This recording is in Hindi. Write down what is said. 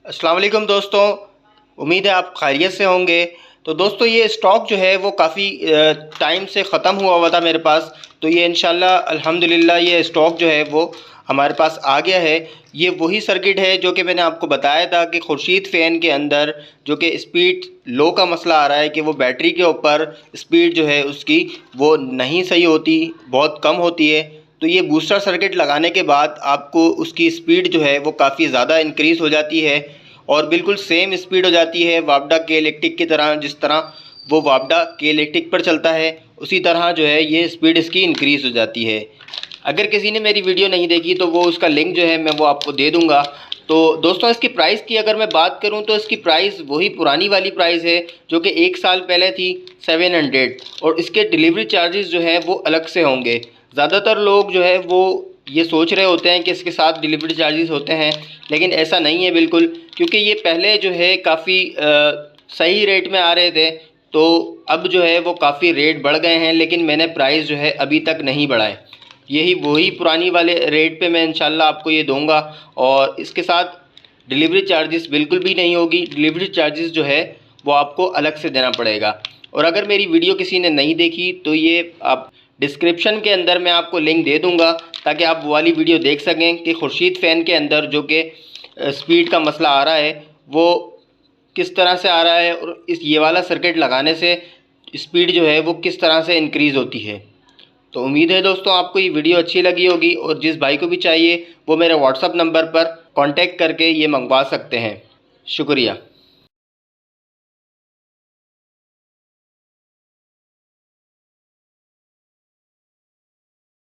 अस्सलाम वालेकुम दोस्तों, उम्मीद है आप खैरियत से होंगे। तो दोस्तों ये स्टॉक जो है वो काफ़ी टाइम से ख़त्म हुआ था मेरे पास। तो ये इंशाल्लाह अल्हम्दुलिल्लाह ये स्टॉक जो है वो हमारे पास आ गया है। ये वही सर्किट है जो कि मैंने आपको बताया था कि खुर्शीद फ़ैन के अंदर जो कि स्पीड लो का मसला आ रहा है कि वो बैटरी के ऊपर स्पीड जो है उसकी वो नहीं सही होती, बहुत कम होती है। तो ये बूस्टर सर्किट लगाने के बाद आपको उसकी स्पीड जो है वो काफ़ी ज़्यादा इंक्रीज़ हो जाती है और बिल्कुल सेम स्पीड हो जाती है वापडा के इलेक्ट्रिक की तरह। जिस तरह वो वापडा के इलेक्ट्रिक पर चलता है उसी तरह जो है ये स्पीड इसकी इंक्रीज़ हो जाती है। अगर किसी ने मेरी वीडियो नहीं देखी तो वो उसका लिंक जो है मैं वो आपको दे दूँगा। तो दोस्तों इसकी प्राइस की अगर मैं बात करूं तो इसकी प्राइस वही पुरानी वाली प्राइस है जो कि 1 साल पहले थी 700, और इसके डिलीवरी चार्जेस जो है वो अलग से होंगे। ज़्यादातर लोग जो है वो ये सोच रहे होते हैं कि इसके साथ डिलीवरी चार्जेस होते हैं, लेकिन ऐसा नहीं है बिल्कुल, क्योंकि ये पहले जो है काफ़ी सही रेट में आ रहे थे। तो अब जो है वो काफ़ी रेट बढ़ गए हैं, लेकिन मैंने प्राइस जो है अभी तक नहीं बढ़ाए। यही वही पुरानी वाले रेट पे मैं इंशाल्लाह आपको ये दूंगा, और इसके साथ डिलीवरी चार्जेस बिल्कुल भी नहीं होगी। डिलीवरी चार्जेस जो है वो आपको अलग से देना पड़ेगा। और अगर मेरी वीडियो किसी ने नहीं देखी तो ये आप डिस्क्रिप्शन के अंदर मैं आपको लिंक दे दूंगा ताकि आप वो वाली वीडियो देख सकें कि खुर्शीद फ़ैन के अंदर जो कि स्पीड का मसला आ रहा है वो किस तरह से आ रहा है, और इस ये वाला सर्किट लगाने से स्पीड जो है वो किस तरह से इंक्रीज़ होती है। तो उम्मीद है दोस्तों आपको ये वीडियो अच्छी लगी होगी, और जिस भाई को भी चाहिए वो मेरे व्हाट्सअप नंबर पर कांटेक्ट करके ये मंगवा सकते हैं। शुक्रिया।